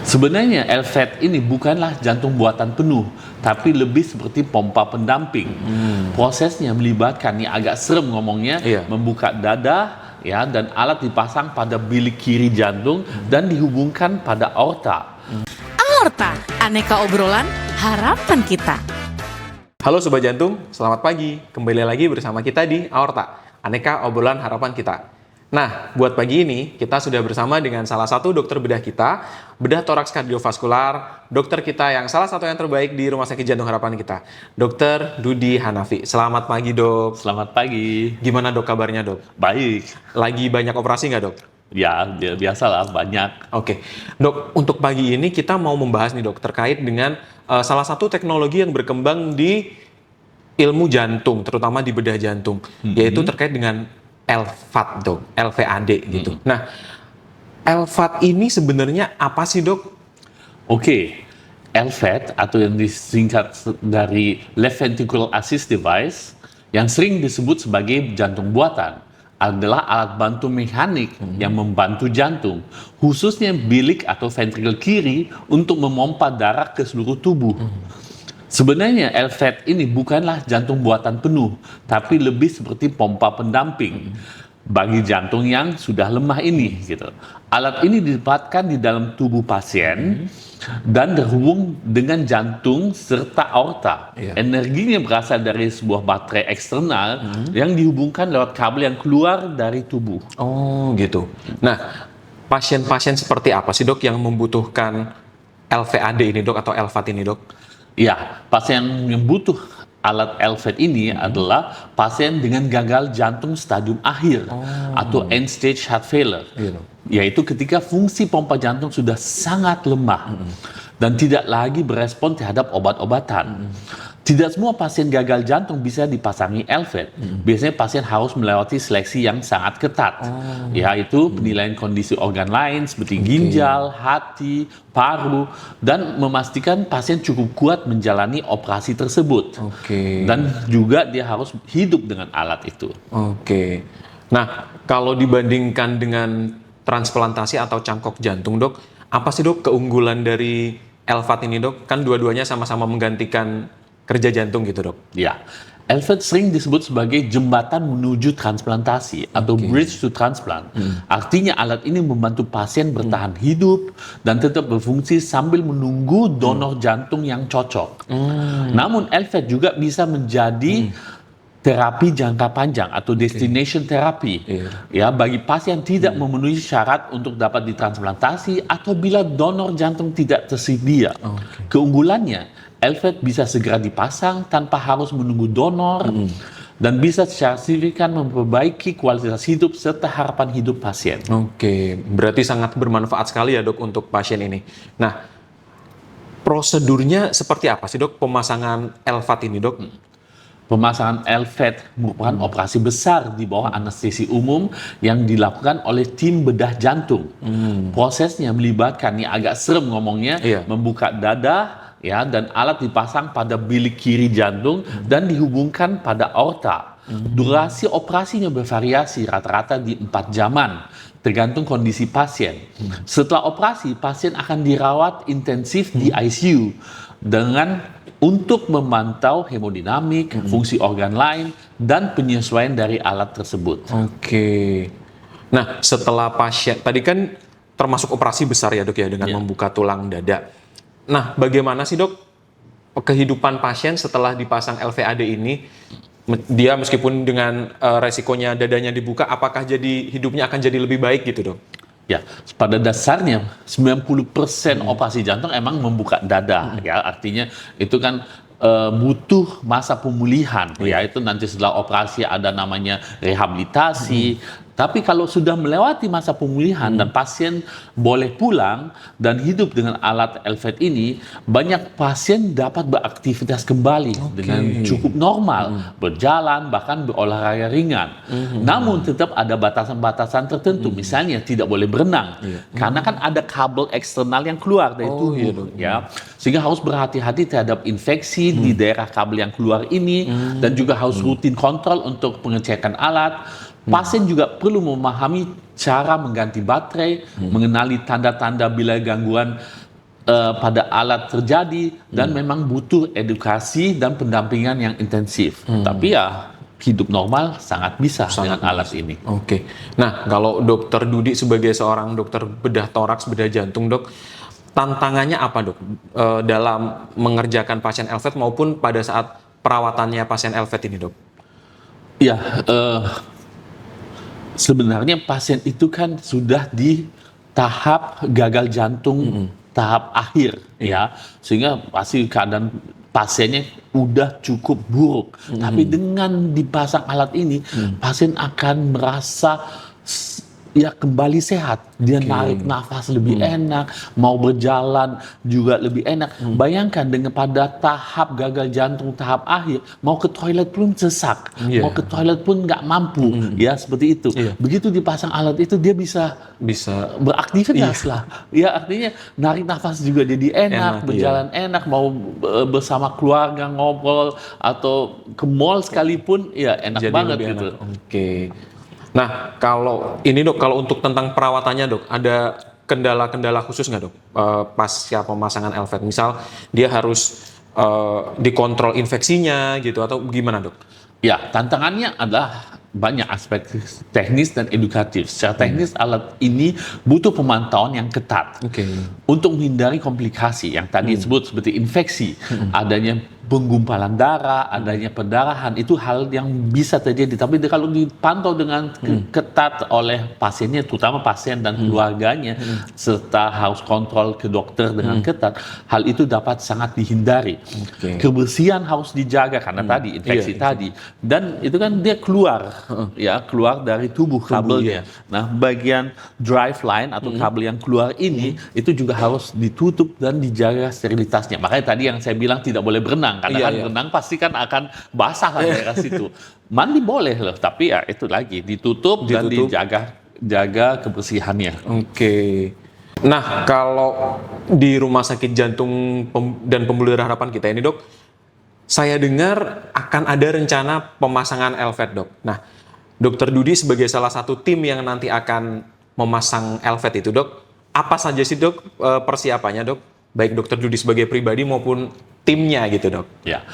Sebenarnya LVAD ini bukanlah jantung buatan penuh, tapi lebih seperti pompa pendamping. Prosesnya melibatkan, ini agak serem ngomongnya, membuka dada, ya, dan alat dipasang pada bilik kiri jantung dan dihubungkan pada aorta. Aorta, aneka obrolan harapan kita. Halo Sobat Jantung, selamat pagi. Kembali lagi bersama kita di Aorta, aneka obrolan harapan kita. Nah, buat pagi ini, kita sudah bersama dengan salah satu dokter bedah kita, bedah toraks kardiovaskular, dokter kita yang salah satu yang terbaik di Rumah Sakit Jantung Harapan kita, Dr. Dudy Hanafi. Selamat pagi, Dok. Selamat pagi. Gimana, Dok, kabarnya, Dok? Baik. Lagi banyak operasi nggak, Dok? Ya, biasalah, banyak. Oke. Dok, untuk pagi ini kita mau membahas nih, Dok, terkait dengan salah satu teknologi yang berkembang di ilmu jantung, terutama di bedah jantung, yaitu terkait dengan LVAD, Dok, LVAD gitu. Nah, LVAD ini sebenarnya apa sih, Dok? Oke, LVAD atau yang disingkat dari Left Ventricular Assist Device yang sering disebut sebagai jantung buatan adalah alat bantu mekanik yang membantu jantung, khususnya bilik atau ventrikel kiri untuk memompa darah ke seluruh tubuh. Sebenarnya LVAD ini bukanlah jantung buatan penuh, tapi lebih seperti pompa pendamping bagi jantung yang sudah lemah ini. Gitu. Alat ini ditempatkan di dalam tubuh pasien dan terhubung dengan jantung serta aorta. Energinya berasal dari sebuah baterai eksternal yang dihubungkan lewat kabel yang keluar dari tubuh. Oh, gitu. Nah, pasien-pasien seperti apa sih, Dok, yang membutuhkan LVAD ini, Dok, atau LVAD ini, Dok? Ya, pasien yang butuh alat LVAD ini adalah pasien dengan gagal jantung stadium akhir atau end stage heart failure, yaitu ketika fungsi pompa jantung sudah sangat lemah dan tidak lagi berespon terhadap obat-obatan. Tidak semua pasien gagal jantung bisa dipasangi LVAD. Biasanya pasien harus melewati seleksi yang sangat ketat, yaitu penilaian kondisi organ lain seperti ginjal, hati, paru, dan memastikan pasien cukup kuat menjalani operasi tersebut. Dan juga dia harus hidup dengan alat itu. Nah, kalau dibandingkan dengan transplantasi atau cangkok jantung, Dok, apa sih, Dok, keunggulan dari LVAD ini, Dok? Kan dua-duanya sama-sama menggantikan kerja jantung gitu, Dok. Ya, LVAD sering disebut sebagai jembatan menuju transplantasi atau bridge to transplant. Artinya alat ini membantu pasien bertahan hidup dan tetap berfungsi sambil menunggu donor jantung yang cocok. Namun LVAD juga bisa menjadi terapi jangka panjang atau destination therapy, ya, bagi pasien tidak memenuhi syarat untuk dapat ditransplantasi atau bila donor jantung tidak tersedia. Keunggulannya, LVAD bisa segera dipasang tanpa harus menunggu donor dan bisa secara signifikan memperbaiki kualitas hidup serta harapan hidup pasien. Berarti sangat bermanfaat sekali ya, Dok, untuk pasien ini. Nah, prosedurnya seperti apa sih, Dok, pemasangan LVAD ini, Dok? Pemasangan LVAD merupakan operasi besar di bawah anestesi umum yang dilakukan oleh tim bedah jantung. Prosesnya melibatkan, ini agak serem ngomongnya, membuka dada, ya, dan alat dipasang pada bilik kiri jantung dan dihubungkan pada aorta. Durasi operasinya bervariasi, rata-rata di 4 jaman, tergantung kondisi pasien. Setelah operasi, pasien akan dirawat intensif di ICU untuk memantau hemodinamik, fungsi organ lain, dan penyesuaian dari alat tersebut. Nah, setelah pasien, tadi kan termasuk operasi besar ya, Dok, ya, dengan membuka tulang dada. Nah, bagaimana sih, Dok, kehidupan pasien setelah dipasang LVAD ini? Dia meskipun dengan resikonya dadanya dibuka, apakah hidupnya akan jadi lebih baik gitu, Dok? Ya, pada dasarnya 90% operasi jantung emang membuka dada, ya, artinya itu kan butuh masa pemulihan, ya, itu nanti setelah operasi ada namanya rehabilitasi. Tapi kalau sudah melewati masa pemulihan dan pasien boleh pulang dan hidup dengan alat LVAD ini, banyak pasien dapat beraktivitas kembali dengan cukup normal, berjalan, bahkan berolahraga ringan. Namun tetap ada batasan-batasan tertentu, misalnya tidak boleh berenang, karena kan ada kabel eksternal yang keluar dari tubuh, ya, sehingga harus berhati-hati terhadap infeksi di daerah kabel yang keluar ini, dan juga harus rutin kontrol untuk pengecekan alat. Pasien juga perlu memahami cara mengganti baterai, mengenali tanda-tanda bila gangguan pada alat terjadi dan memang butuh edukasi dan pendampingan yang intensif. Tapi ya hidup normal sangat bisa dengan alat ini. Oke. Nah, kalau Dokter Dudi sebagai seorang dokter bedah toraks, bedah jantung, Dok, tantangannya apa, Dok, dalam mengerjakan pasien LVAD maupun pada saat perawatannya pasien LVAD ini, Dok? Ya, sebenarnya pasien itu kan sudah di tahap gagal jantung tahap akhir, ya, sehingga pasti keadaan pasiennya udah cukup buruk. Tapi dengan dipasang alat ini, pasien akan merasa ya kembali sehat. Dia narik nafas lebih enak, mau berjalan juga lebih enak. Bayangkan dengan pada tahap gagal jantung tahap akhir, mau ke toilet pun sesak, mau ke toilet pun nggak mampu, ya seperti itu. Begitu dipasang alat itu dia bisa beraktivitas lah. Ya artinya narik nafas juga jadi enak, berjalan enak, mau bersama keluarga ngobrol atau ke mall sekalipun, ya enak jadi banget gitu. Oke. Nah, kalau ini, Dok, kalau untuk tentang perawatannya, Dok, ada kendala-kendala khusus nggak, Dok, pasca pemasangan LVAD? Misal dia harus dikontrol infeksinya gitu atau gimana, Dok? Ya, tantangannya adalah banyak aspek teknis dan edukatif. Secara teknis alat ini butuh pemantauan yang ketat untuk menghindari komplikasi yang tadi disebut seperti infeksi, adanya penggumpalan darah, adanya perdarahan, itu hal yang bisa terjadi. Tapi kalau dipantau dengan ketat oleh pasiennya, terutama pasien dan keluarganya, serta harus kontrol ke dokter dengan ketat, hal itu dapat sangat dihindari. Kebersihan harus dijaga karena tadi infeksi tadi, dan itu kan dia keluar, ya keluar dari tubuh kabelnya. Nah, bagian drive line atau kabel yang keluar ini itu juga harus ditutup dan dijaga sterilitasnya. Makanya tadi yang saya bilang tidak boleh berenang. Karena berenang pasti kan akan basah kan daerah situ. Mandi boleh loh, tapi ya itu lagi ditutup dan dijaga kebersihannya. Nah, kalau di Rumah Sakit Jantung dan Pembuluh Darah Harapan kita ini, Dok, saya dengar akan ada rencana pemasangan LVAD, Dok. Nah, Dokter Dudi sebagai salah satu tim yang nanti akan memasang LVAD itu, Dok, apa saja sih, Dok, persiapannya, Dok? Baik Dokter Dudi sebagai pribadi maupun timnya gitu, Dok. Ya.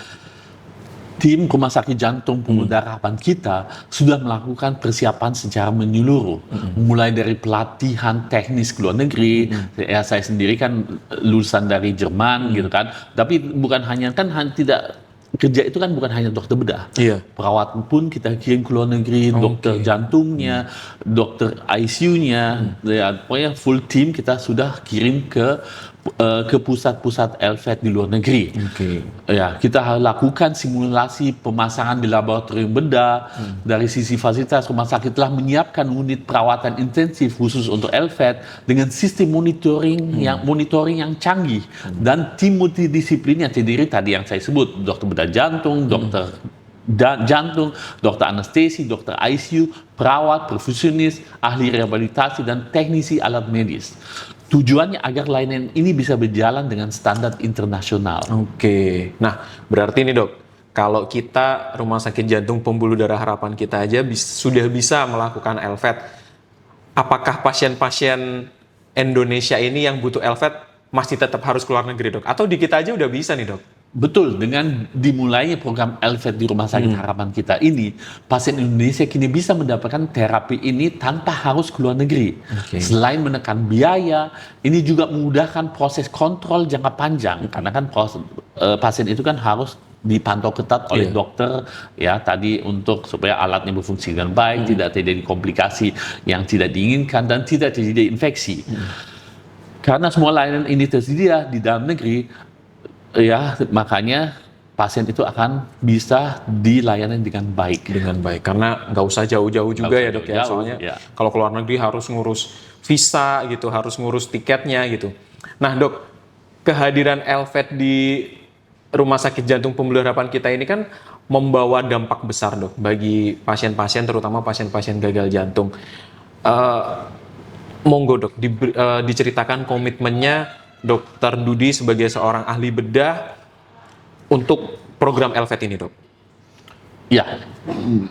Tim Rumah Sakit Jantung Pembuluh Darah Harapan kita sudah melakukan persiapan secara menyeluruh. Mulai dari pelatihan teknis ke luar negeri, ya saya sendiri kan lulusan dari Jerman gitu kan. Tapi bukan hanya tidak kerja itu kan bukan hanya dokter bedah. Perawat pun kita kirim ke luar negeri, dokter jantungnya, dokter ICU-nya, ya, pokoknya full team kita sudah kirim ke pusat-pusat LVAD di luar negeri. Ya, kita lakukan simulasi pemasangan di laboratorium bedah. Dari sisi fasilitas, rumah sakit telah menyiapkan unit perawatan intensif khusus untuk LVAD dengan sistem monitoring yang canggih dan tim multidisiplin yang terdiri tadi yang saya sebut, dokter bedah jantung, dokter jantung, dokter anestesi, dokter ICU, perawat, perfusionis, ahli rehabilitasi, dan teknisi alat medis. Tujuannya agar layanan ini bisa berjalan dengan standar internasional. Nah, berarti nih, Dok, kalau kita Rumah Sakit Jantung Pembuluh Darah Harapan kita aja sudah bisa melakukan LVAD, apakah pasien-pasien Indonesia ini yang butuh LVAD masih tetap harus keluar negeri, Dok? Atau di kita aja udah bisa nih, Dok? Betul, dengan dimulainya program LVAD di Rumah Sakit Harapan kita ini, pasien Indonesia kini bisa mendapatkan terapi ini tanpa harus keluar negeri. Selain menekan biaya, ini juga memudahkan proses kontrol jangka panjang, karena kan pasien itu kan harus dipantau ketat oleh dokter, ya tadi untuk supaya alatnya berfungsi dengan baik, tidak terjadi komplikasi yang tidak diinginkan dan tidak terjadi infeksi. Karena semua layanan ini tersedia di dalam negeri, ya makanya pasien itu akan bisa dilayani dengan baik. Karena nggak usah jauh-jauh juga ya, Dok, ya. Soalnya kalau keluar negeri harus ngurus visa gitu, harus ngurus tiketnya gitu. Nah, Dok, kehadiran LVAD di Rumah Sakit Jantung Pembuluh Harapan kita ini kan membawa dampak besar, Dok, bagi pasien-pasien, terutama pasien-pasien gagal jantung. Monggo, Dok, diceritakan komitmennya Dokter Dudi sebagai seorang ahli bedah untuk program LVAD ini, Dok. Ya,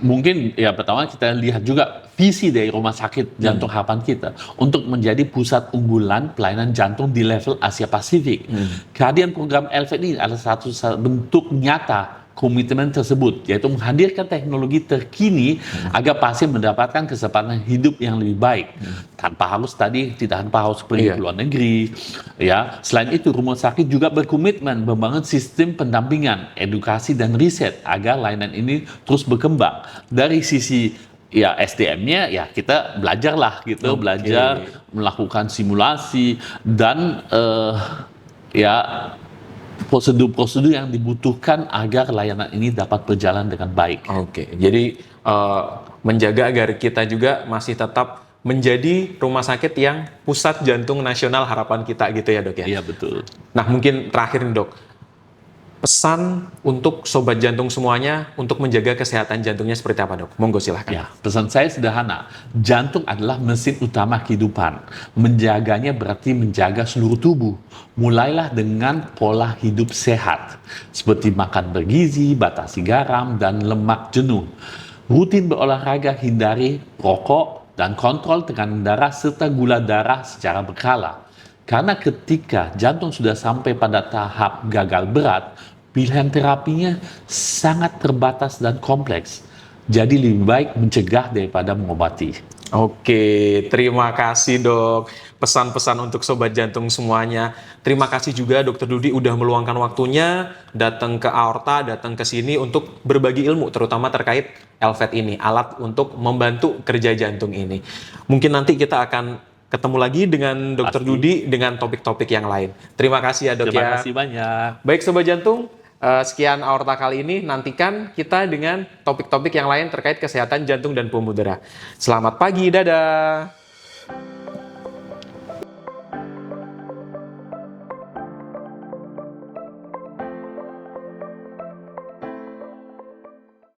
mungkin ya pertama kita lihat juga visi dari Rumah Sakit Jantung Harapan Kita untuk menjadi pusat unggulan pelayanan jantung di level Asia Pasifik. Kehadiran program LVAD ini adalah satu bentuk nyata komitmen tersebut, yaitu menghadirkan teknologi terkini agar pasien mendapatkan kesempatan hidup yang lebih baik tanpa harus pergi ke luar negeri. Ya, selain itu rumah sakit juga berkomitmen membangun sistem pendampingan, edukasi dan riset agar layanan ini terus berkembang. Dari sisi SDM-nya kita belajarlah gitu, belajar melakukan simulasi dan prosedur-prosedur yang dibutuhkan agar layanan ini dapat berjalan dengan baik. Jadi menjaga agar kita juga masih tetap menjadi rumah sakit yang pusat jantung nasional harapan kita gitu ya dok ya? Iya betul. Nah mungkin terakhir nih dok, pesan untuk sobat jantung semuanya untuk menjaga kesehatan jantungnya seperti apa dok? Monggo silahkan. Ya, pesan saya sederhana. Jantung adalah mesin utama kehidupan. Menjaganya berarti menjaga seluruh tubuh. Mulailah dengan pola hidup sehat, seperti makan bergizi, batasi garam, dan lemak jenuh. Rutin berolahraga, hindari rokok, dan kontrol tekanan darah serta gula darah secara berkala. Karena ketika jantung sudah sampai pada tahap gagal berat, pilihan terapinya sangat terbatas dan kompleks. Jadi lebih baik mencegah daripada mengobati. Terima kasih dok. Pesan-pesan untuk sobat jantung semuanya. Terima kasih juga Dokter Dudi udah meluangkan waktunya datang ke Aorta, datang ke sini untuk berbagi ilmu, terutama terkait LVAD ini, alat untuk membantu kerja jantung ini. Mungkin nanti kita akan ketemu lagi dengan Dokter Dudi dengan topik-topik yang lain. Terima kasih ya dok. Terima kasih banyak. Baik sobat jantung. Sekian Aorta kali ini, nantikan kita dengan topik-topik yang lain terkait kesehatan jantung dan pembuluh darah. Selamat pagi, dadah!